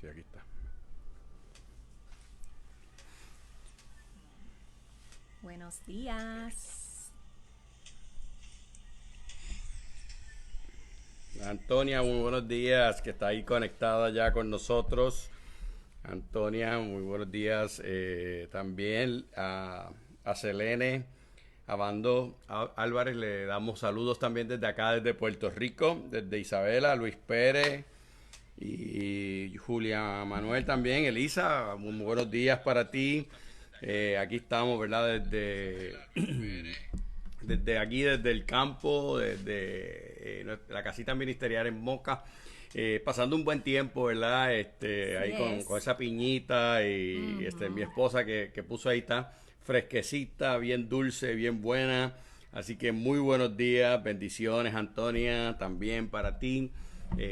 Sí, aquí está. Buenos días. Antonia, muy buenos días, que está ahí conectada ya con nosotros. Antonia, muy buenos días. También a Selene, a Bando Álvarez, le damos saludos también desde acá, desde Puerto Rico, desde Isabela, Luis Pérez y Julia Manuel también. Elisa, muy buenos días para ti. Aquí estamos, ¿verdad? Desde aquí, desde el campo, desde la casita ministerial en Moca, pasando un buen tiempo, ¿verdad? Así Ahí con es. esa piñita y mi Ujú. esposa que puso ahí está fresquecita, bien dulce, bien buena. Así que muy buenos días, bendiciones Antonia, también para ti.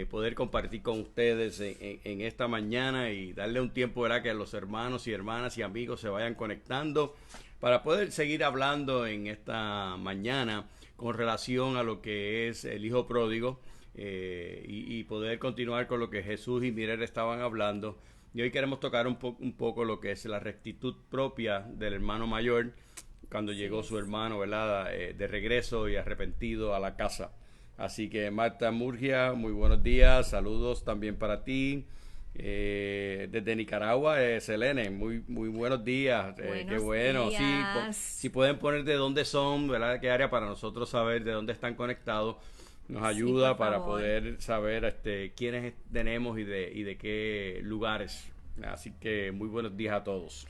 Poder compartir con ustedes en esta mañana y darle un tiempo, ¿verdad? Que los hermanos y hermanas y amigos se vayan conectando para poder seguir hablando en esta mañana con relación a lo que es el hijo pródigo y poder continuar con lo que Jesús y Mirer estaban hablando. Y hoy queremos tocar un poco lo que es la rectitud propia del hermano mayor cuando Así llegó es. su hermano, ¿verdad? De regreso y arrepentido a la casa. Así que Marta Murgia, muy buenos días, saludos también para ti. Desde Nicaragua, Selene, muy buenos días, qué Buenos bueno. Sí, si días. pueden poner de dónde son, ¿verdad? ¿Qué área para nosotros saber de dónde están conectados? Nos Sí, por ayuda para favor. poder saber quiénes tenemos y de qué lugares. Así que muy buenos días a todos.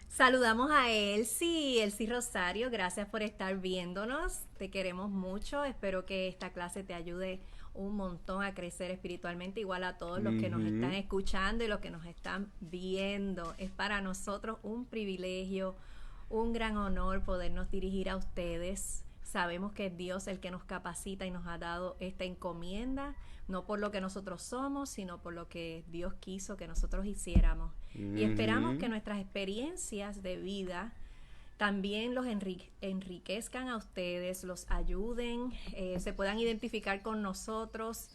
Saludamos a Elsie Rosario. Gracias por estar viéndonos. Te queremos mucho. Espero que esta clase te ayude un montón a crecer espiritualmente, igual a todos los que nos están Ujú. escuchando y los que nos están viendo. Es para nosotros un privilegio, un gran honor podernos dirigir a ustedes. Sabemos que es Dios el que nos capacita y nos ha dado esta encomienda, no por lo que nosotros somos, sino por lo que Dios quiso que nosotros hiciéramos. Y esperamos que Ujú. nuestras experiencias de vida también los enriquezcan a ustedes, los ayuden, se puedan identificar con nosotros.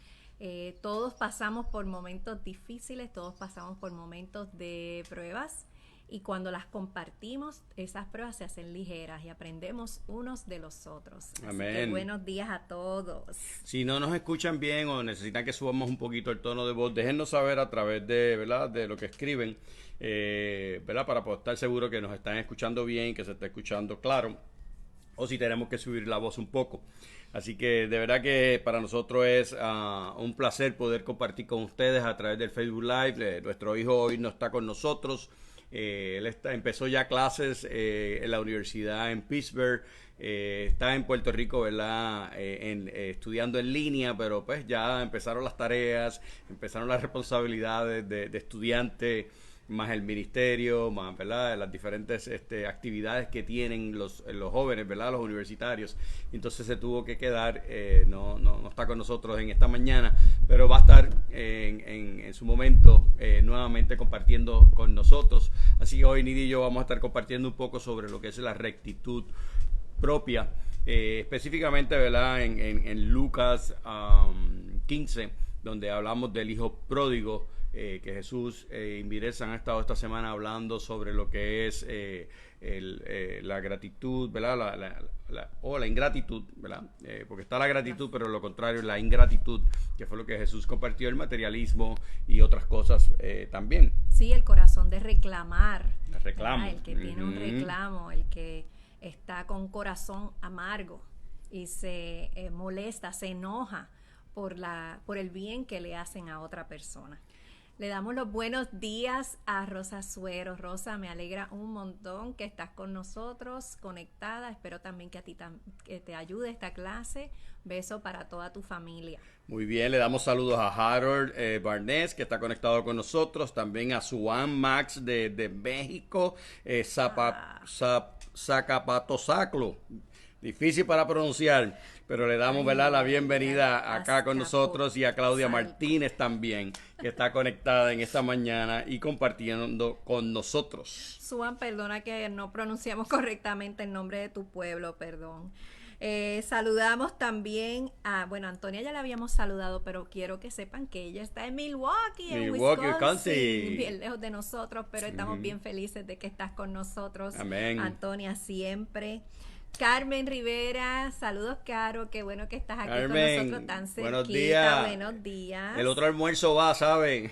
Todos pasamos por momentos difíciles, todos pasamos por momentos de pruebas y cuando las compartimos, esas pruebas se hacen ligeras y aprendemos unos de los otros. Así que Amén. buenos días a todos. Si no nos escuchan bien o necesitan que subamos un poquito el tono de voz, déjennos saber a través de, ¿verdad? De lo que escriben, ¿verdad? Para poder estar seguro que nos están escuchando bien, que se está escuchando claro, o si tenemos que subir la voz un poco. Así que de verdad que para nosotros es un placer poder compartir con ustedes a través del Facebook Live. Nuestro hijo hoy no está con nosotros. Empezó ya clases en la universidad en Pittsburgh. Está en Puerto Rico, ¿verdad? Estudiando en línea, pero pues ya empezaron las tareas, empezaron las responsabilidades de estudiante, más el ministerio, más, ¿verdad? Las diferentes actividades que tienen los jóvenes, ¿verdad? Los universitarios. Entonces se tuvo que quedar, no está con nosotros en esta mañana, pero va a estar en su momento nuevamente compartiendo con nosotros. Así que hoy Nidia y yo vamos a estar compartiendo un poco sobre lo que es la rectitud propia, específicamente, ¿verdad? En Lucas 15, donde hablamos del hijo pródigo, que Jesús y Miresa han estado esta semana hablando sobre lo que es la gratitud, ¿verdad? O la ingratitud, ¿verdad? Porque está la gratitud, pero lo contrario, la ingratitud, que fue lo que Jesús compartió, el materialismo y otras cosas también. Sí, el corazón de reclamar, El ¿verdad? reclamo. El que tiene un Uh-huh. reclamo, el que está con un corazón amargo y se molesta, se enoja por el bien que le hacen a otra persona. Le damos los buenos días a Rosa Suero. Rosa, me alegra un montón que estás con nosotros, conectada. Espero también que a ti que te ayude esta clase. Beso para toda tu familia. Muy bien, le damos saludos a Harold Barnes, que está conectado con nosotros, también a Suan Max de México, Ah, Zacapatosaclo, difícil para pronunciar, pero le damos, ¿verdad? La ay, ay, ay. bienvenida acá con nosotros y a Claudia Azcapotzalco. Martínez también, que está conectada en esta mañana y compartiendo con nosotros. Suan, perdona que no pronunciamos correctamente el nombre de tu pueblo, perdón. Saludamos también bueno, Antonia ya la habíamos saludado, pero quiero que sepan que ella está en Milwaukee, en Wisconsin, bien lejos de nosotros, pero estamos bien felices de que estás con nosotros. Amén. Antonia, siempre. Carmen Rivera, saludos, Caro, qué bueno que estás aquí Carmen, con nosotros tan cerquita. Buenos días. Buenos días. El otro almuerzo va, ¿saben?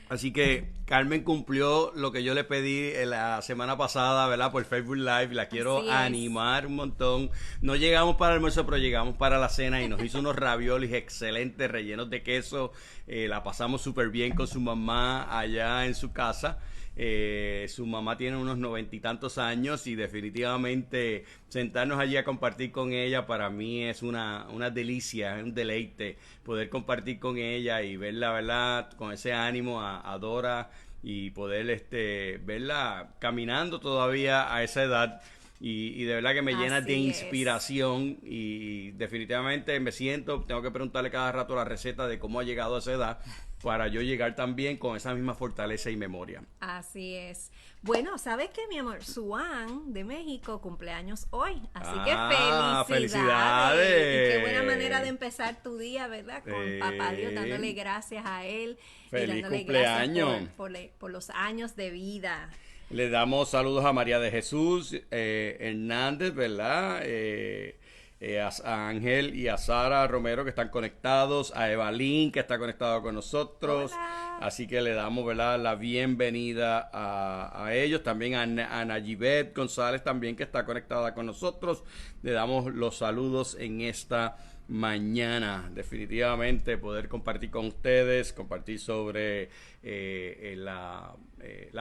Así que Carmen cumplió lo que yo le pedí la semana pasada, ¿verdad? Por Facebook Live. La quiero animar un montón. No llegamos para el almuerzo, pero llegamos para la cena y nos hizo unos raviolis excelentes, rellenos de queso. La pasamos súper bien con su mamá allá en su casa. Su mamá tiene unos 90 y tantos años y definitivamente sentarnos allí a compartir con ella para mí es una delicia, es un deleite poder compartir con ella y verla, ¿verdad? Con ese ánimo a Dora y poder verla caminando todavía a esa edad. Y de verdad que me llena de inspiración y definitivamente tengo que preguntarle cada rato la receta de cómo ha llegado a esa edad para yo llegar también con esa misma fortaleza y memoria. Así es. Bueno, ¿sabes qué, mi amor? Suan de México cumpleaños hoy, así que felicidades. Y qué buena manera de empezar tu día, ¿verdad? Con Papá Dios, dándole gracias a Él. Feliz y dándole cumpleaños. Gracias por los años de vida. Le damos saludos a María de Jesús Hernández, ¿verdad? A Ángel y a Sara Romero que están conectados, a Evalín que está conectado con nosotros. Hola. Así que le damos, ¿verdad?, la bienvenida a ellos. También a Nayibet González también que está conectada con nosotros. Le damos los saludos en esta mañana. Definitivamente poder compartir con ustedes, compartir sobre la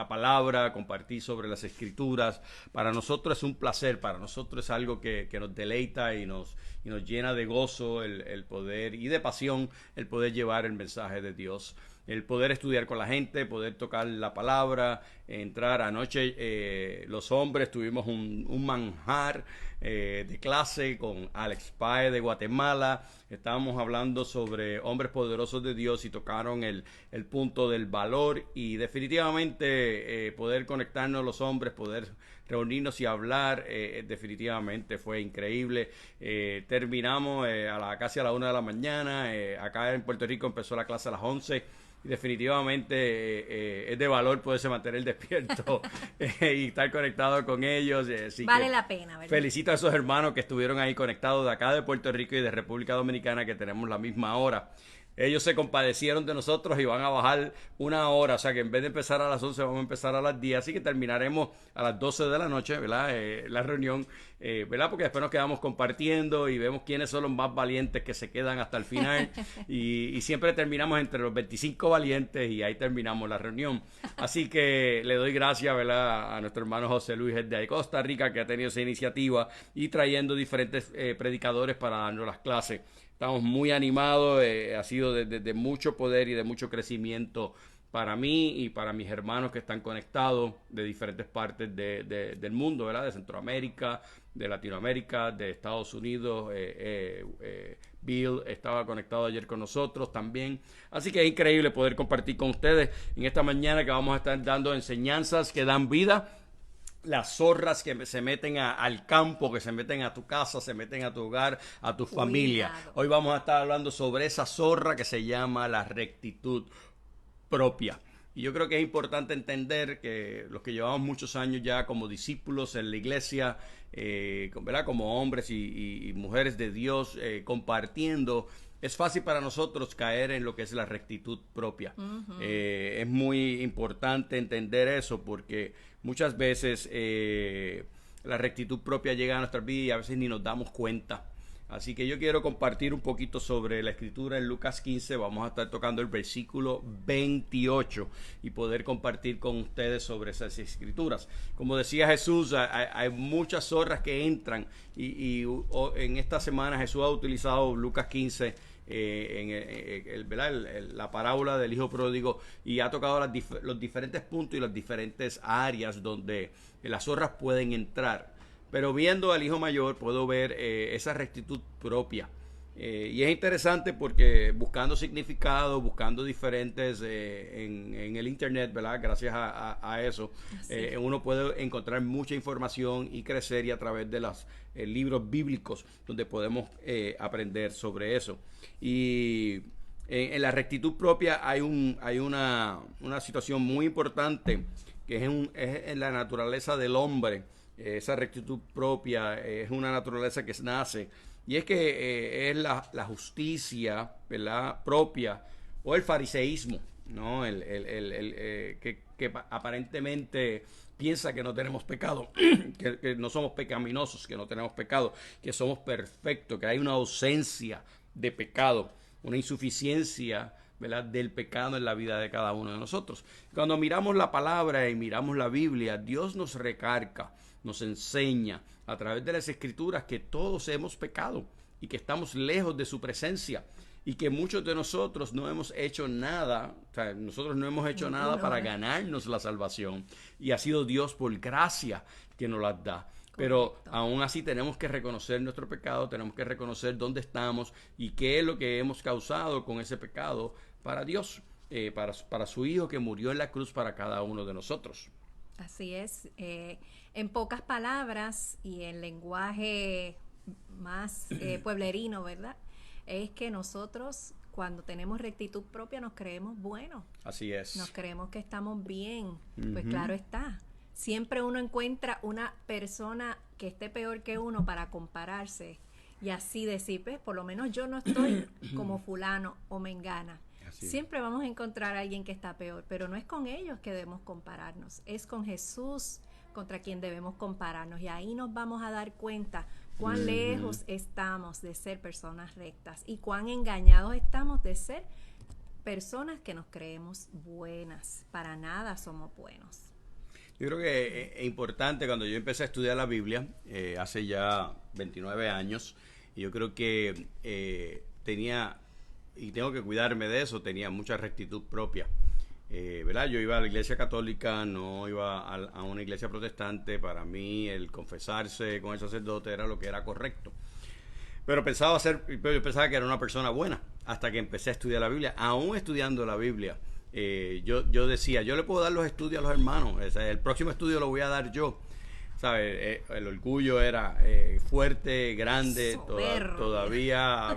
palabra, compartir sobre las escrituras. Para nosotros es un placer, para nosotros es algo que nos deleita y nos llena de gozo el poder y de pasión el poder llevar el mensaje de Dios. El poder estudiar con la gente, poder tocar la palabra, entrar. Anoche los hombres tuvimos un manjar de clase con Alex Paez de Guatemala. Estábamos hablando sobre hombres poderosos de Dios y tocaron el punto del valor y definitivamente poder conectarnos los hombres, poder reunirnos y hablar, definitivamente fue increíble. Terminamos casi a la 1 de la mañana. Acá en Puerto Rico empezó la clase a las 11. Definitivamente es de valor poderse mantener despierto y estar conectado con ellos. Así vale la pena, ¿verdad? Felicito a esos hermanos que estuvieron ahí conectados de acá de Puerto Rico y de República Dominicana, que tenemos la misma hora. Ellos se compadecieron de nosotros y van a bajar una hora, o sea que en vez de empezar a las 11 vamos a empezar a las 10, así que terminaremos a las 12 de la noche, ¿verdad? La reunión, ¿verdad? Porque después nos quedamos compartiendo y vemos quiénes son los más valientes que se quedan hasta el final y siempre terminamos entre los 25 valientes y ahí terminamos la reunión. Así que le doy gracias, ¿verdad?, a nuestro hermano José Luis de Costa Rica, que ha tenido esa iniciativa y trayendo diferentes predicadores para darnos las clases. Estamos muy animados, ha sido de mucho poder y de mucho crecimiento para mí y para mis hermanos que están conectados de diferentes partes del mundo, ¿verdad? De Centroamérica, de Latinoamérica, de Estados Unidos. Bill estaba conectado ayer con nosotros también. Así que es increíble poder compartir con ustedes en esta mañana que vamos a estar dando enseñanzas que dan vida. Las zorras que se meten al campo, que se meten a tu casa, se meten a tu hogar, a tu familia. Hoy vamos a estar hablando sobre esa zorra que se llama la rectitud propia. Y yo creo que es importante entender que los que llevamos muchos años ya como discípulos en la iglesia, ¿verdad?, como hombres y mujeres de Dios compartiendo, es fácil para nosotros caer en lo que es la rectitud propia. Es muy importante entender eso porque muchas veces la rectitud propia llega a nuestras vidas y a veces ni nos damos cuenta. Así que yo quiero compartir un poquito sobre la escritura en Lucas 15. Vamos a estar tocando el versículo 28 y poder compartir con ustedes sobre esas escrituras. Como decía Jesús, hay muchas zorras que entran y en esta semana Jesús ha utilizado Lucas 15 la parábola del hijo pródigo y ha tocado los diferentes puntos y las diferentes áreas donde las zorras pueden entrar. Pero viendo al hijo mayor puedo ver esa rectitud propia. Y es interesante porque buscando significado, buscando diferentes en el internet, ¿verdad? Gracias a eso, uno puede encontrar mucha información y crecer y a través de los libros bíblicos donde podemos aprender sobre eso. Y en la rectitud propia hay una situación muy importante que es en la naturaleza del hombre. Esa rectitud propia es una naturaleza que nace y es que es la justicia, ¿verdad?, propia o el fariseísmo, ¿no? Que aparentemente piensa que no tenemos pecado, que no somos pecaminosos, que no tenemos pecado, que somos perfectos, que hay una ausencia de pecado, una insuficiencia, ¿verdad?, del pecado en la vida de cada uno de nosotros. Cuando miramos la palabra y miramos la Biblia, Dios nos recarga, nos enseña a través de las escrituras que todos hemos pecado y que estamos lejos de su presencia y que muchos de nosotros no hemos hecho nada, o sea, nosotros no hemos hecho nada para ganarnos la salvación y ha sido Dios por gracia que nos las da. Pero correcto, aún así tenemos que reconocer nuestro pecado, tenemos que reconocer dónde estamos y qué es lo que hemos causado con ese pecado para Dios, para su Hijo que murió en la cruz para cada uno de nosotros. Así es. En pocas palabras y en lenguaje más pueblerino, ¿verdad?, es que nosotros cuando tenemos rectitud propia nos creemos buenos. Así es. Nos creemos que estamos bien. Pues claro está. Siempre uno encuentra una persona que esté peor que uno para compararse y así decir, pues por lo menos yo no estoy como fulano o mengana. Así. Siempre vamos a encontrar a alguien que está peor, pero no es con ellos que debemos compararnos, es con Jesús contra quien debemos compararnos y ahí nos vamos a dar cuenta cuán lejos estamos de ser personas rectas y cuán engañados estamos de ser personas que nos creemos buenas. Para nada somos buenos. Yo creo que es importante, cuando yo empecé a estudiar la Biblia, hace ya 29 años, y yo creo que tenía, y tengo que cuidarme de eso, tenía mucha rectitud propia. ¿Verdad? Yo iba a la iglesia católica, no iba a una iglesia protestante. Para mí el confesarse con el sacerdote era lo que era correcto. Pero yo pensaba que era una persona buena hasta que empecé a estudiar la Biblia. Aún estudiando la Biblia, yo decía, yo le puedo dar los estudios a los hermanos, o sea, el próximo estudio lo voy a dar yo. ¿Sabes? El orgullo era fuerte, grande, todavía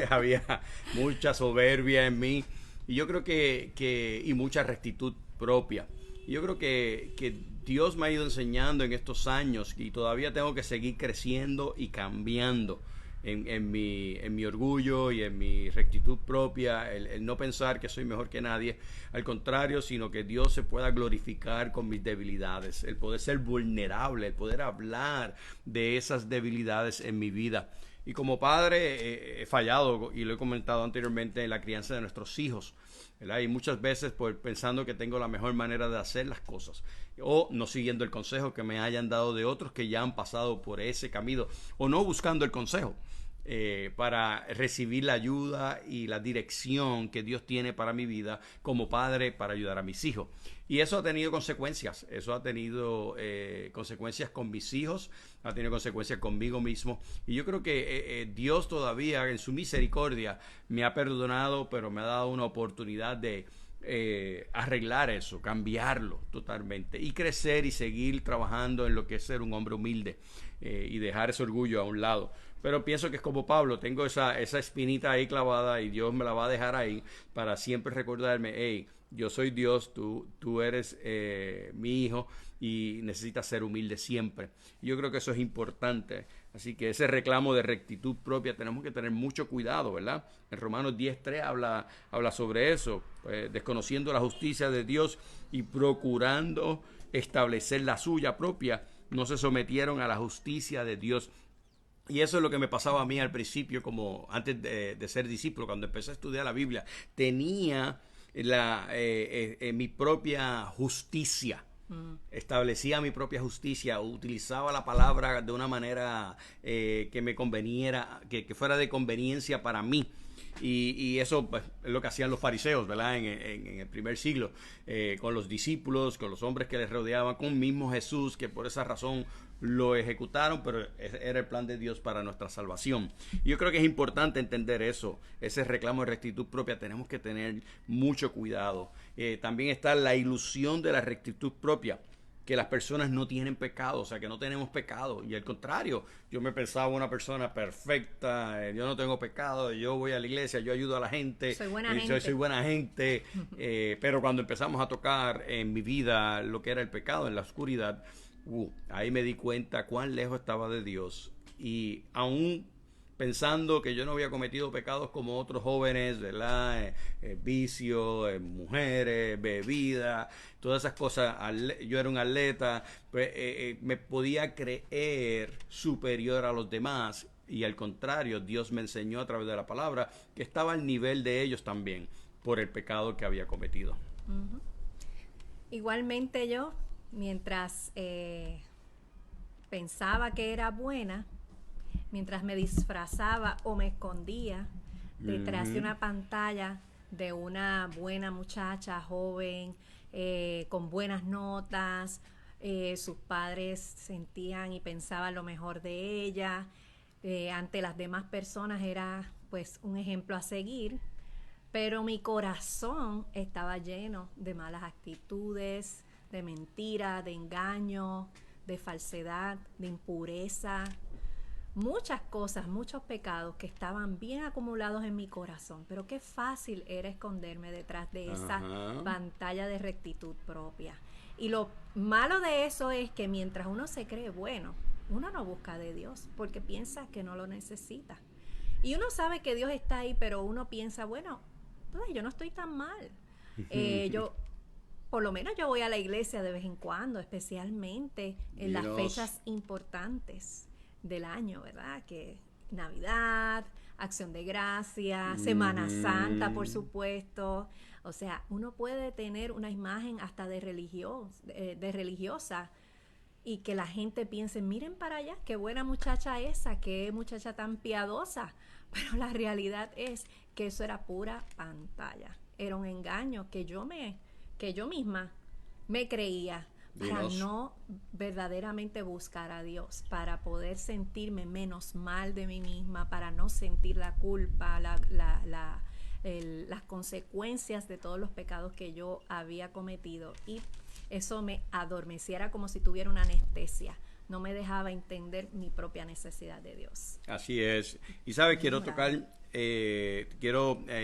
había mucha soberbia en mí. Y yo creo y mucha rectitud propia. Y yo creo que Dios me ha ido enseñando en estos años y todavía tengo que seguir creciendo y cambiando en mi orgullo y en mi rectitud propia, el no pensar que soy mejor que nadie, al contrario, sino que Dios se pueda glorificar con mis debilidades, el poder ser vulnerable, el poder hablar de esas debilidades en mi vida. Y como padre he fallado, y lo he comentado anteriormente, en la crianza de nuestros hijos, ¿verdad? Y muchas veces pensando que tengo la mejor manera de hacer las cosas, o no siguiendo el consejo que me hayan dado de otros que ya han pasado por ese camino, o no buscando el consejo para recibir la ayuda y la dirección que Dios tiene para mi vida como padre para ayudar a mis hijos. Y eso ha tenido consecuencias, consecuencias con mis hijos, ha tenido consecuencias conmigo mismo. Y yo creo que Dios todavía en su misericordia me ha perdonado, pero me ha dado una oportunidad de arreglar eso, cambiarlo totalmente y crecer y seguir trabajando en lo que es ser un hombre humilde y dejar ese orgullo a un lado. Pero pienso que es como Pablo, tengo esa espinita ahí clavada y Dios me la va a dejar ahí para siempre recordarme, hey, yo soy Dios, tú eres mi hijo y necesitas ser humilde siempre. Y yo creo que eso es importante. Así que ese reclamo de rectitud propia tenemos que tener mucho cuidado, ¿verdad? En Romanos 10:3 habla sobre eso, desconociendo la justicia de Dios y procurando establecer la suya propia, no se sometieron a la justicia de Dios. Y eso es lo que me pasaba a mí al principio, como antes de ser discípulo, cuando empecé a estudiar la Biblia. Tenía mi propia justicia. Establecía mi propia justicia, utilizaba la palabra de una manera que me conveniera, que fuera de conveniencia para mí. Y eso pues, es lo que hacían los fariseos, ¿verdad? En el primer siglo, con los discípulos, con los hombres que les rodeaban, con mismo Jesús, que por esa razón lo ejecutaron, pero era el plan de Dios para nuestra salvación. Y yo creo que es importante entender eso, ese reclamo de rectitud propia, tenemos que tener mucho cuidado. También está la ilusión de la rectitud propia, que las personas no tienen pecado, o sea, que no tenemos pecado. Y al contrario, yo me pensaba una persona perfecta, yo no tengo pecado, yo voy a la iglesia, yo ayudo a la gente, soy buena gente. soy buena gente. Pero cuando empezamos a tocar en mi vida lo que era el pecado, en la oscuridad, ahí me di cuenta cuán lejos estaba de Dios. Y aún pensando que yo no había cometido pecados como otros jóvenes, ¿verdad? Vicio, mujeres, bebida, todas esas cosas. Yo era un atleta, pues, me podía creer superior a los demás. Y al contrario, Dios me enseñó a través de la palabra que estaba al nivel de ellos también por el pecado que había cometido. Uh-huh. Igualmente yo, mientras pensaba que era buena, mientras me disfrazaba o me escondía detrás de una pantalla de una buena muchacha joven, con buenas notas, sus padres sentían y pensaban lo mejor de ella, ante las demás personas era pues un ejemplo a seguir, pero mi corazón estaba lleno de malas actitudes, de mentira, de engaño, de falsedad, de impureza, muchas cosas, muchos pecados que estaban bien acumulados en mi corazón, pero qué fácil era esconderme detrás de esa pantalla de rectitud propia. Y lo malo de eso es que mientras uno se cree bueno, uno no busca de Dios porque piensa que no lo necesita. Y uno sabe que Dios está ahí, pero uno piensa, bueno, pues yo no estoy tan mal. Por lo menos yo voy a la iglesia de vez en cuando, especialmente en las fechas importantes del año, ¿verdad? Que Navidad, Acción de Gracias, Semana Santa, por supuesto. O sea, uno puede tener una imagen hasta de religiosa y que la gente piense, miren para allá, qué buena muchacha esa, qué muchacha tan piadosa. Pero la realidad es que eso era pura pantalla. Era un engaño que yo misma me creía para no verdaderamente buscar a Dios, para poder sentirme menos mal de mí misma, para no sentir la culpa, las consecuencias de todos los pecados que yo había cometido, y eso me adormeciera como si tuviera una anestesia. No me dejaba entender mi propia necesidad de Dios. Así es. Y sabes, quiero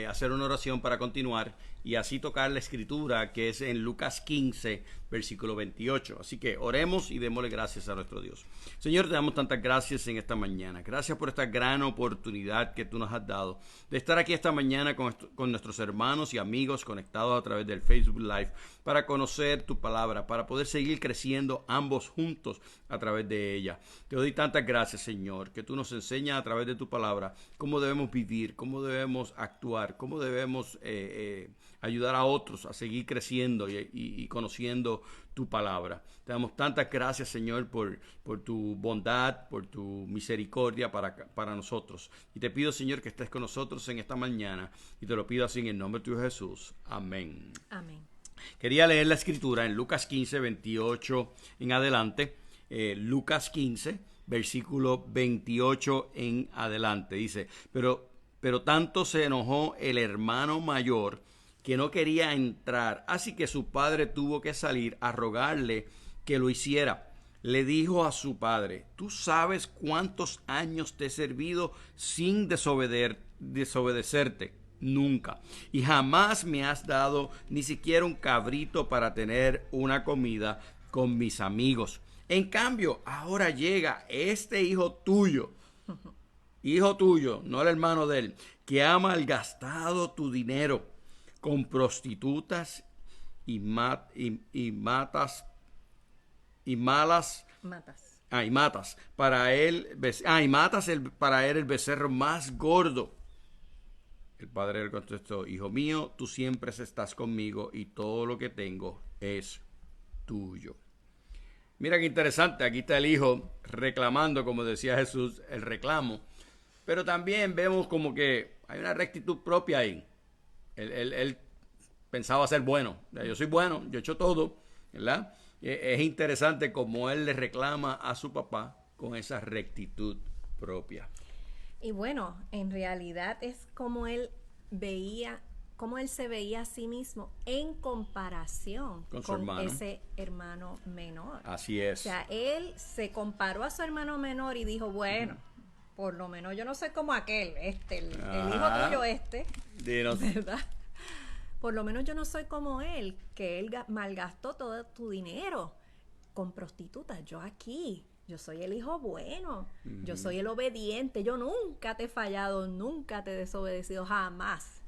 hacer una oración para continuar y así tocar la escritura que es en Lucas 15, versículo 28. Así que oremos y démosle gracias a nuestro Dios. Señor, te damos tantas gracias en esta mañana. Gracias por esta gran oportunidad que tú nos has dado de estar aquí esta mañana con nuestros hermanos y amigos conectados a través del Facebook Live para conocer tu palabra, para poder seguir creciendo ambos juntos a través de ella. Te doy tantas gracias, Señor, que tú nos enseñas a través de tu palabra cómo debemos vivir, cómo debemos actuar, cómo debemos ayudar a otros a seguir creciendo y conociendo tu palabra. Te damos tantas gracias, Señor, por tu bondad, por tu misericordia para nosotros. Y te pido, Señor, que estés con nosotros en esta mañana. Y te lo pido así en el nombre de tu Jesús. Amén. Amén. Quería leer la escritura en Lucas 15, 28 en adelante. Lucas 15, versículo 28 en adelante. Dice, pero tanto se enojó el hermano mayor que no quería entrar, así que su padre tuvo que salir a rogarle que lo hiciera. Le dijo a su padre, tú sabes cuántos años te he servido sin desobedecerte nunca, y jamás me has dado ni siquiera un cabrito para tener una comida con mis amigos. En cambio, ahora llega este hijo tuyo, no el hermano de él, que ha malgastado tu dinero con prostitutas y matas para él para él el becerro más gordo. El padre le contestó, hijo mío, tú siempre estás conmigo y todo lo que tengo es tuyo. Mira qué interesante, aquí está el hijo reclamando, como decía Jesús, el reclamo. Pero también vemos como que hay una rectitud propia ahí. Él pensaba ser bueno. Yo soy bueno, yo he hecho todo, ¿verdad? Es interesante cómo él le reclama a su papá con esa rectitud propia. Y bueno, en realidad es como él veía, como él se veía a sí mismo en comparación con su hermano. Ese hermano menor. Así es. O sea, él se comparó a su hermano menor y dijo, bueno, por lo menos yo no soy como aquel, el hijo tuyo Dinos. ¿verdad? Por lo menos yo no soy como él, que él malgastó todo tu dinero con prostitutas. Yo aquí, yo soy el hijo bueno, yo soy el obediente, yo nunca te he fallado, nunca te he desobedecido, jamás.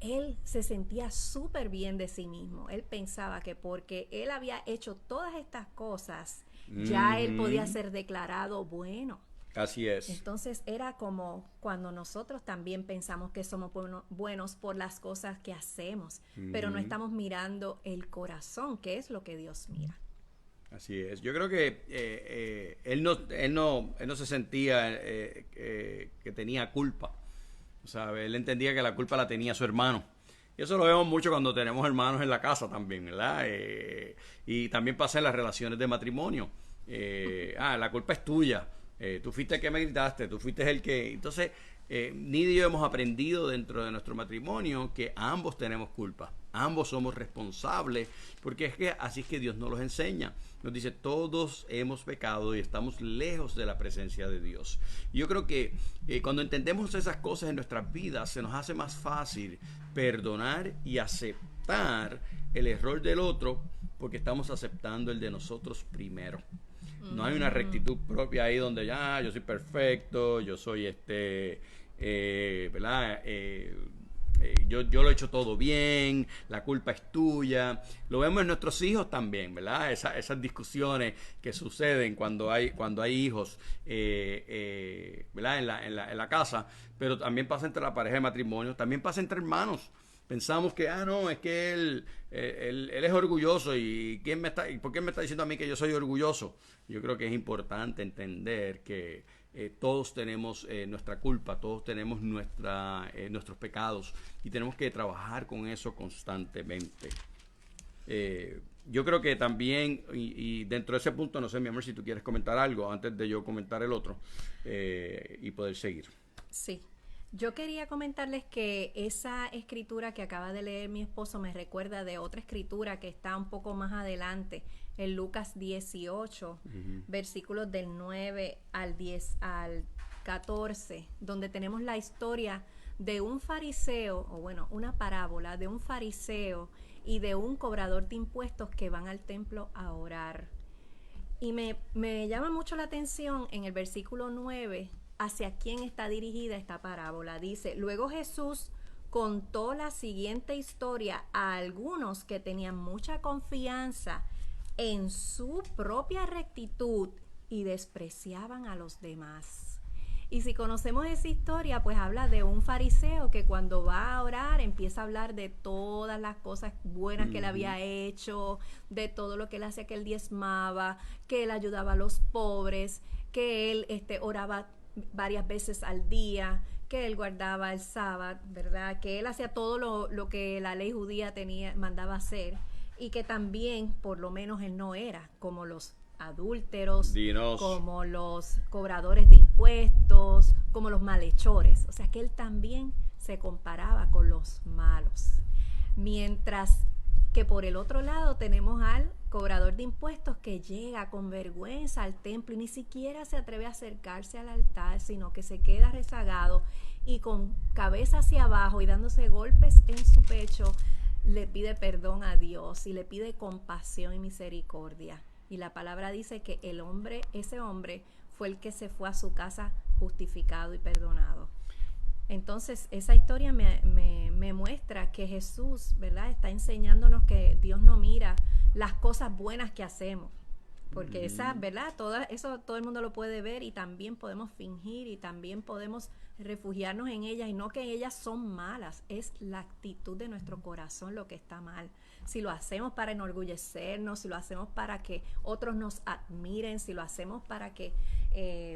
Él se sentía súper bien de sí mismo. Él pensaba que porque él había hecho todas estas cosas, ya él podía ser declarado bueno. Así es. Entonces era como cuando nosotros también pensamos que somos buenos por las cosas que hacemos, pero no estamos mirando el corazón, que es lo que Dios mira. Así es. Yo creo que él no se sentía que tenía culpa. O sea, él entendía que la culpa la tenía su hermano. Y eso lo vemos mucho cuando tenemos hermanos en la casa también, ¿verdad? Y también pasa en las relaciones de matrimonio. La culpa es tuya. Tú fuiste el que me gritaste, tú fuiste el que... Entonces, Nidia y yo hemos aprendido dentro de nuestro matrimonio que ambos tenemos culpa. Ambos somos responsables, porque es que así es que Dios nos los enseña. Nos dice, todos hemos pecado y estamos lejos de la presencia de Dios. Y yo creo que cuando entendemos esas cosas en nuestras vidas, se nos hace más fácil perdonar y aceptar el error del otro, porque estamos aceptando el de nosotros primero. No hay una rectitud propia ahí donde ya yo soy perfecto, yo soy ¿verdad? Yo lo he hecho todo bien, la culpa es tuya. Lo vemos en nuestros hijos también, ¿verdad? Esas discusiones que suceden cuando hay hijos, ¿verdad? En la casa, pero también pasa entre la pareja de matrimonio, también pasa entre hermanos. Pensamos que, no, es que él es orgulloso y ¿por qué me está diciendo a mí que yo soy orgulloso? Yo creo que es importante entender que todos tenemos nuestra culpa, todos tenemos nuestros pecados y tenemos que trabajar con eso constantemente. Yo creo que también, y dentro de ese punto, no sé, mi amor, si tú quieres comentar algo antes de yo comentar el otro y poder seguir. Sí. Yo quería comentarles que esa escritura que acaba de leer mi esposo me recuerda de otra escritura que está un poco más adelante, en Lucas 18, versículos del 9 al 14, donde tenemos la historia de un fariseo, o bueno, una parábola de un fariseo y de un cobrador de impuestos que van al templo a orar. Y me llama mucho la atención en el versículo 9, hacia quién está dirigida esta parábola. Dice, luego Jesús contó la siguiente historia a algunos que tenían mucha confianza en su propia rectitud y despreciaban a los demás. Y si conocemos esa historia, pues habla de un fariseo que cuando va a orar empieza a hablar de todas las cosas buenas que él había hecho, de todo lo que él hacía, que él diezmaba, que él ayudaba a los pobres, que él oraba varias veces al día, que él guardaba el sábado, ¿verdad? Que él hacía todo lo que la ley judía mandaba hacer, y que también, por lo menos, él no era como los adúlteros, como los cobradores de impuestos, como los malhechores. O sea, que él también se comparaba con los malos. Mientras que por el otro lado tenemos al cobrador de impuestos que llega con vergüenza al templo y ni siquiera se atreve a acercarse al altar, sino que se queda rezagado y con cabeza hacia abajo y dándose golpes en su pecho, le pide perdón a Dios y le pide compasión y misericordia. Y la palabra dice que ese hombre fue el que se fue a su casa justificado y perdonado. Entonces, esa historia me muestra que Jesús, ¿verdad?, está enseñándonos que Dios no mira las cosas buenas que hacemos. porque esa, ¿verdad? Todo eso todo el mundo lo puede ver y también podemos fingir y también podemos refugiarnos en ellas, y no que ellas son malas, es la actitud de nuestro corazón lo que está mal. Si lo hacemos para enorgullecernos, si lo hacemos para que otros nos admiren, si lo hacemos para que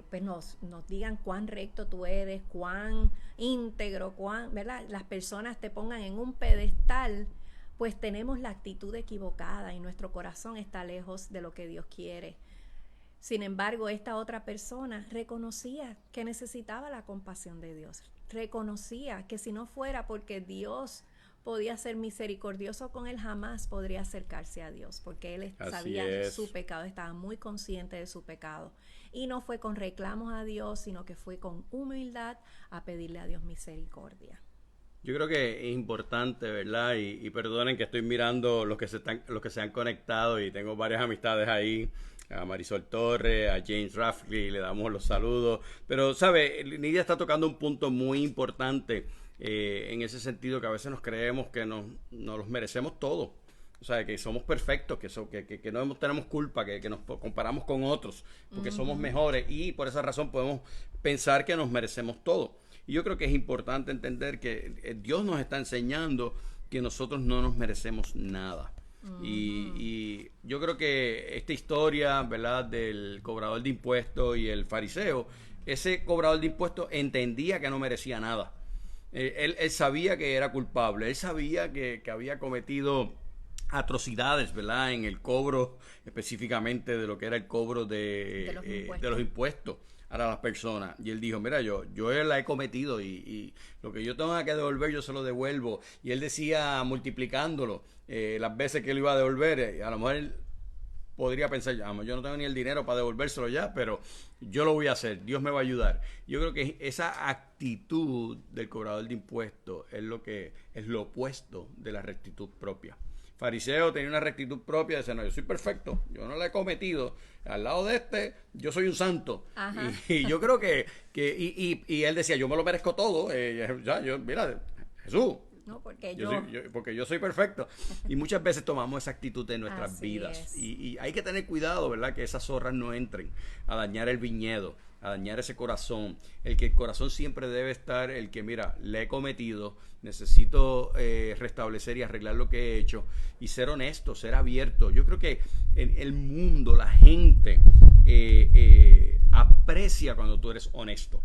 pues nos digan cuán recto tú eres, cuán íntegro, ¿verdad? Las personas te pongan en un pedestal, pues tenemos la actitud equivocada y nuestro corazón está lejos de lo que Dios quiere. Sin embargo, esta otra persona reconocía que necesitaba la compasión de Dios, reconocía que si no fuera porque Dios podía ser misericordioso con él, jamás podría acercarse a Dios, porque él sabía de su pecado, estaba muy consciente de su pecado, y no fue con reclamos a Dios, sino que fue con humildad a pedirle a Dios misericordia. Yo creo que es importante, ¿verdad? Y perdonen que estoy mirando los que se han conectado, y tengo varias amistades ahí, a Marisol Torres, a James Rafferty, le damos los saludos. Pero, ¿sabe? Nidia está tocando un punto muy importante en ese sentido, que a veces nos creemos que nos los merecemos todo. O sea, que somos perfectos, que no tenemos culpa, que nos comparamos con otros, porque somos mejores, y por esa razón podemos pensar que nos merecemos todo. Y yo creo que es importante entender que Dios nos está enseñando que nosotros no nos merecemos nada. Y yo creo que esta historia, ¿verdad?, del cobrador de impuestos y el fariseo, ese cobrador de impuestos entendía que no merecía nada. Él sabía que era culpable, él sabía que había cometido atrocidades, ¿verdad?, en el cobro, específicamente de lo que era el cobro de los impuestos a las personas. Y él dijo, mira, yo la he cometido, y lo que yo tengo que devolver yo se lo devuelvo. Y él decía, multiplicándolo las veces que lo iba a devolver, a lo mejor él podría pensar, yo no tengo ni el dinero para devolvérselo ya, pero yo lo voy a hacer, Dios me va a ayudar. Yo creo que esa actitud del cobrador de impuestos es lo opuesto de la rectitud propia. Fariseo tenía una rectitud propia, decía, no, yo soy perfecto, yo no la he cometido, al lado de este, yo soy un santo. Y yo creo que y él decía, yo me lo merezco todo, mira, Jesús, no, porque yo soy perfecto. Y muchas veces tomamos esa actitud en nuestras vidas. Y hay que tener cuidado, ¿verdad?, que esas zorras no entren a dañar el viñedo, a dañar ese corazón. El corazón siempre debe estar el que, mira, le he cometido, necesito restablecer y arreglar lo que he hecho, y ser honesto, ser abierto. Yo creo que en el mundo la gente aprecia cuando tú eres honesto.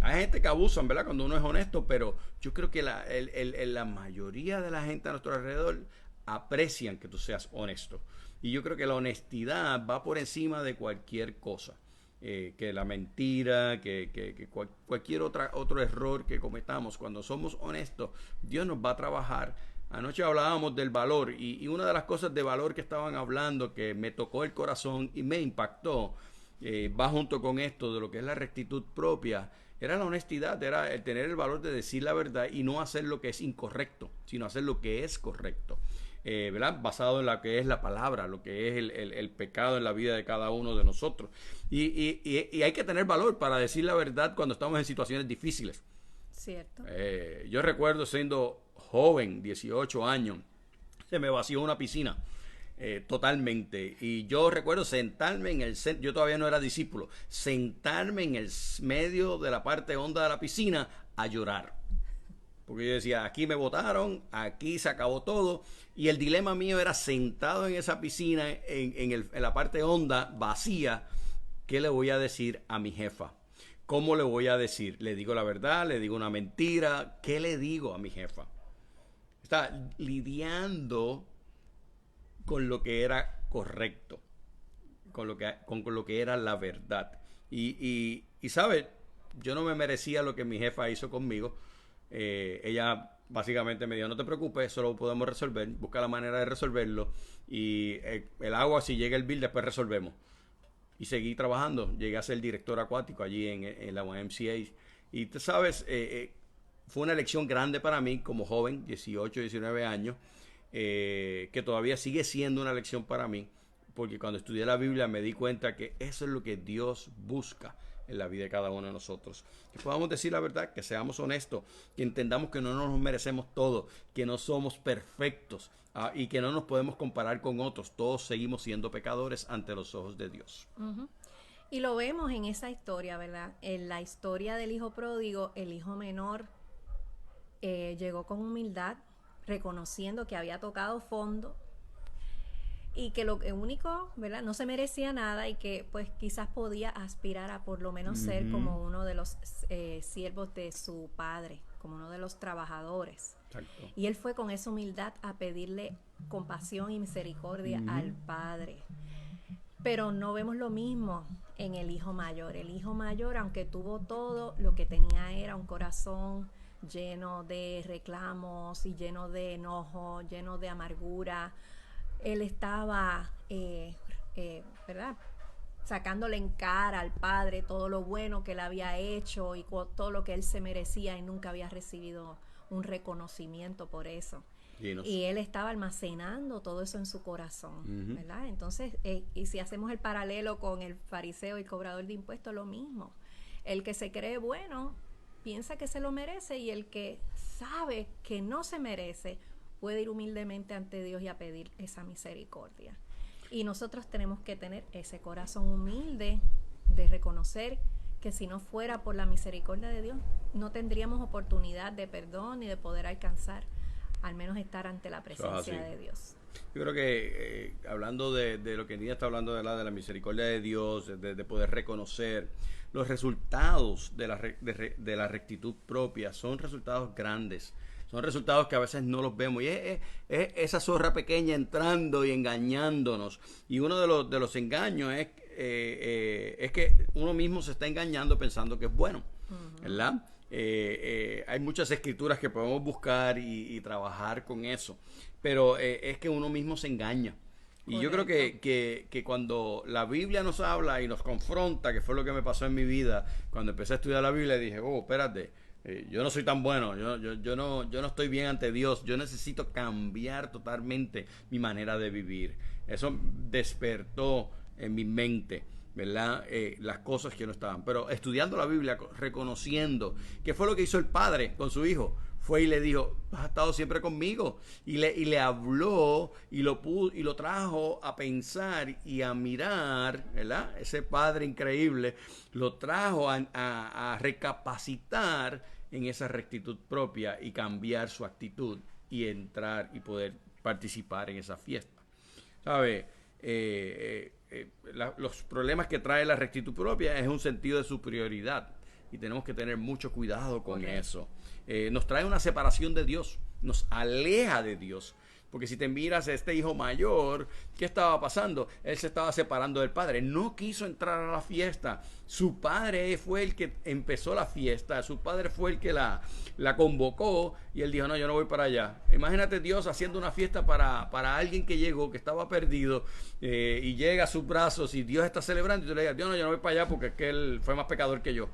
Hay gente que abusan, ¿verdad?, cuando uno es honesto, pero yo creo que la mayoría de la gente a nuestro alrededor aprecian que tú seas honesto. Y yo creo que la honestidad va por encima de cualquier cosa. Que la mentira, que cualquier otro error que cometamos. Cuando somos honestos, Dios nos va a trabajar. Anoche hablábamos del valor, y una de las cosas de valor que estaban hablando que me tocó el corazón y me impactó, va junto con esto de lo que es la rectitud propia, era la honestidad, era el tener el valor de decir la verdad y no hacer lo que es incorrecto, sino hacer lo que es correcto. ¿Verdad? Basado en lo que es la palabra, lo que es el pecado en la vida de cada uno de nosotros. Y hay que tener valor para decir la verdad cuando estamos en situaciones difíciles. Cierto. Yo recuerdo siendo joven, 18 años, se me vació una piscina. Totalmente. Y yo recuerdo sentarme en el centro, yo todavía no era discípulo, sentarme en el medio de la parte honda de la piscina a llorar. Porque yo decía, aquí me botaron, aquí se acabó todo. Y el dilema mío era, sentado en esa piscina, en la parte honda, vacía, ¿qué le voy a decir a mi jefa? ¿Cómo le voy a decir? ¿Le digo la verdad? ¿Le digo una mentira? ¿Qué le digo a mi jefa? Está lidiando con lo que era correcto, con lo que era la verdad. Y ¿sabes? Yo no me merecía lo que mi jefa hizo conmigo. Ella básicamente me dijo, no te preocupes, eso lo podemos resolver, busca la manera de resolverlo, y el agua, si llega el bill, después resolvemos. Y seguí trabajando, llegué a ser director acuático allí en la YMCA. Y tú sabes, fue una lección grande para mí como joven, 18, 19 años, que todavía sigue siendo una lección para mí, porque cuando estudié la Biblia me di cuenta que eso es lo que Dios busca en la vida de cada uno de nosotros. Que podamos decir la verdad, que seamos honestos, que entendamos que no nos merecemos todo, que no somos perfectos, y que no nos podemos comparar con otros. Todos seguimos siendo pecadores ante los ojos de Dios. Uh-huh. Y lo vemos en esa historia, ¿verdad? En la historia del hijo pródigo, el hijo menor llegó con humildad, reconociendo que había tocado fondo y que lo único, ¿verdad? No se merecía nada y que pues quizás podía aspirar a por lo menos ser como uno de los siervos de su padre, como uno de los trabajadores. Exacto. Y él fue con esa humildad a pedirle compasión y misericordia al Padre. Pero no vemos lo mismo en el hijo mayor. El hijo mayor, aunque tuvo todo, lo que tenía era un corazón lleno de reclamos y lleno de enojo, lleno de amargura. Él estaba, ¿verdad?, sacándole en cara al padre todo lo bueno que él había hecho y todo lo que él se merecía y nunca había recibido un reconocimiento por eso. Y él estaba almacenando todo eso en su corazón, ¿verdad? Entonces, y si hacemos el paralelo con el fariseo y cobrador de impuestos, lo mismo. El que se cree bueno piensa que se lo merece, y el que sabe que no se merece puede ir humildemente ante Dios y a pedir esa misericordia. Y nosotros tenemos que tener ese corazón humilde de reconocer que si no fuera por la misericordia de Dios, no tendríamos oportunidad de perdón ni de poder alcanzar, al menos estar ante la presencia de Dios. Yo creo que hablando de lo que Nidia está hablando, de la misericordia de Dios, de poder reconocer los resultados de la rectitud propia, son resultados grandes. Son resultados que a veces no los vemos. Y es esa zorra pequeña entrando y engañándonos. Y uno de los engaños es que uno mismo se está engañando pensando que es bueno, ¿verdad? Hay muchas escrituras que podemos buscar y trabajar con eso. Pero es que uno mismo se engaña. Y yo creo que cuando la Biblia nos habla y nos confronta, que fue lo que me pasó en mi vida, cuando empecé a estudiar la Biblia, dije, espérate, yo no soy tan bueno, yo no estoy bien ante Dios, yo necesito cambiar totalmente mi manera de vivir. Eso despertó en mi mente, ¿verdad? Las cosas que no estaban. Pero estudiando la Biblia, reconociendo qué fue lo que hizo el padre con su hijo, fue y le dijo, has estado siempre conmigo, y le habló y lo trajo a pensar y a mirar, ¿verdad? Ese padre increíble lo trajo a recapacitar en esa rectitud propia y cambiar su actitud y entrar y poder participar en esa fiesta. ¿Sabe? Los problemas que trae la rectitud propia es un sentido de superioridad, y tenemos que tener mucho cuidado con eso. Nos trae una separación de Dios, nos aleja de Dios. Porque si te miras a este hijo mayor, ¿qué estaba pasando? Él se estaba separando del padre, no quiso entrar a la fiesta. Su padre fue el que empezó la fiesta, su padre fue el que la convocó, y él dijo, no, yo no voy para allá. Imagínate Dios haciendo una fiesta para alguien que llegó, que estaba perdido, y llega a sus brazos y Dios está celebrando, y tú le digas, Dios, no, yo no voy para allá porque es que él fue más pecador que yo.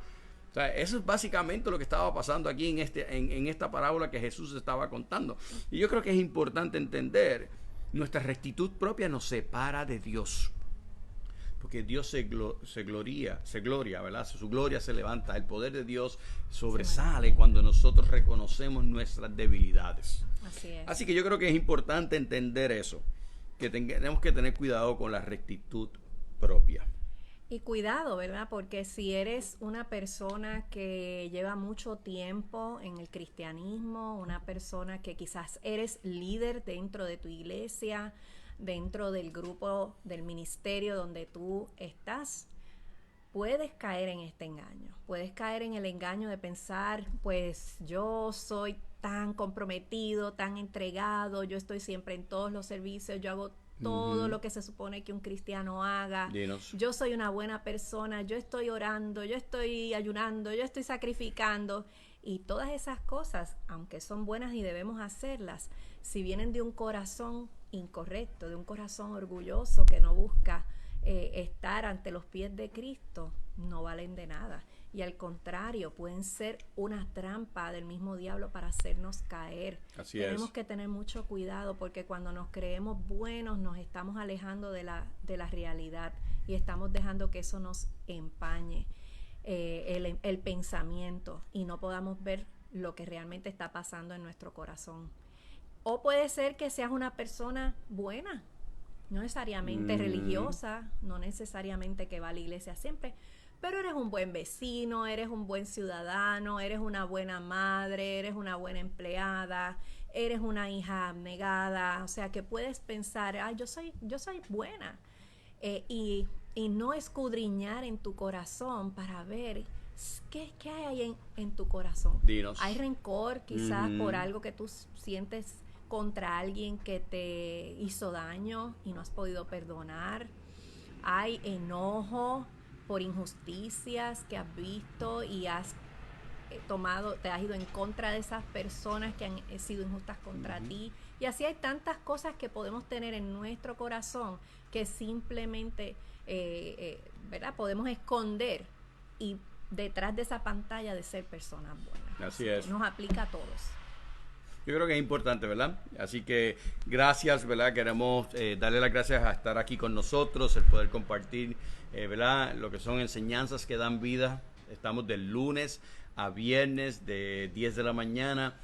O sea, eso es básicamente lo que estaba pasando aquí en esta parábola que Jesús estaba contando. Y yo creo que es importante entender, nuestra rectitud propia nos separa de Dios. Porque Dios se gloria, ¿verdad? Su gloria se levanta, el poder de Dios sobresale cuando nosotros reconocemos nuestras debilidades. Así es. Así que yo creo que es importante entender eso, que tenemos que tener cuidado con la rectitud propia. Y cuidado, ¿verdad? Porque si eres una persona que lleva mucho tiempo en el cristianismo, una persona que quizás eres líder dentro de tu iglesia, dentro del grupo, del ministerio donde tú estás, puedes caer en este engaño. Puedes caer en el engaño de pensar, pues yo soy tan comprometido, tan entregado, yo estoy siempre en todos los servicios, yo hago todo lo que se supone que un cristiano haga. Dinos. Yo soy una buena persona, yo estoy orando, yo estoy ayunando, yo estoy sacrificando. Y todas esas cosas, aunque son buenas y debemos hacerlas, si vienen de un corazón incorrecto, de un corazón orgulloso que no busca estar ante los pies de Cristo, no valen de nada. Y al contrario, pueden ser una trampa del mismo diablo para hacernos caer. Tenemos que tener mucho cuidado, porque cuando nos creemos buenos nos estamos alejando de la realidad y estamos dejando que eso nos empañe. el pensamiento y no podamos ver lo que realmente está pasando en nuestro corazón. O puede ser que seas una persona buena, no necesariamente religiosa, no necesariamente que va a la iglesia siempre, pero eres un buen vecino, eres un buen ciudadano, eres una buena madre, eres una buena empleada, eres una hija abnegada, o sea que puedes pensar, yo soy buena, y no escudriñar en tu corazón para ver qué hay ahí en tu corazón. Dinos. Hay rencor quizás por algo que tú sientes contra alguien que te hizo daño y no has podido perdonar. Hay enojo por injusticias que has visto y te has ido en contra de esas personas que han sido injustas contra ti. Y así hay tantas cosas que podemos tener en nuestro corazón que simplemente ¿verdad? Podemos esconder y detrás de esa pantalla de ser personas buenas. Así es. Nos aplica a todos. Yo creo que es importante, ¿verdad? Así que gracias, ¿verdad? Queremos darle las gracias a estar aquí con nosotros, el poder compartir, ¿verdad? Lo que son enseñanzas que dan vida. Estamos del lunes a viernes de 10 de la mañana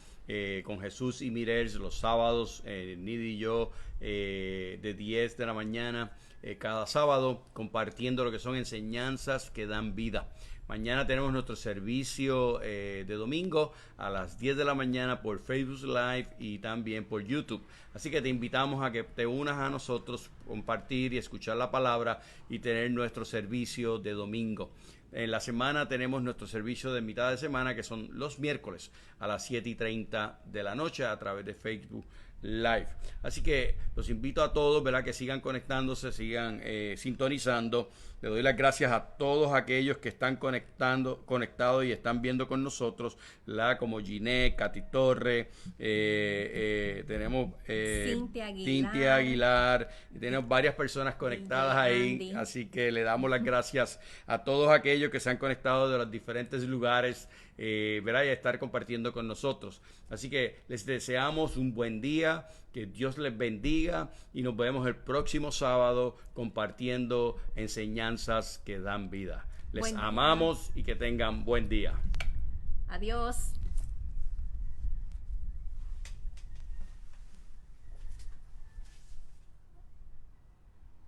con Jesús y Mirels, los sábados, Nidy y yo, de 10 de la mañana cada sábado, compartiendo lo que son enseñanzas que dan vida. Mañana tenemos nuestro servicio de domingo a las 10 de la mañana por Facebook Live y también por YouTube. Así que te invitamos a que te unas a nosotros, compartir y escuchar la palabra y tener nuestro servicio de domingo. En la semana tenemos nuestro servicio de mitad de semana, que son los miércoles a las 7:30 de la noche a través de Facebook Live. Así que los invito a todos, ¿verdad? Que sigan conectándose, sigan sintonizando. Le doy las gracias a todos aquellos que están conectados y están viendo con nosotros, ¿verdad? Como Ginette, Katy Torre, tenemos Cintia Aguilar, tenemos varias personas conectadas ahí. Andy. Así que le damos las gracias a todos aquellos que se han conectado de los diferentes lugares, ¿verdad? Y a estar compartiendo con nosotros. Así que les deseamos un buen día, que Dios les bendiga y nos vemos el próximo sábado compartiendo enseñanzas que dan vida. Les amamos y que tengan buen día. Adiós.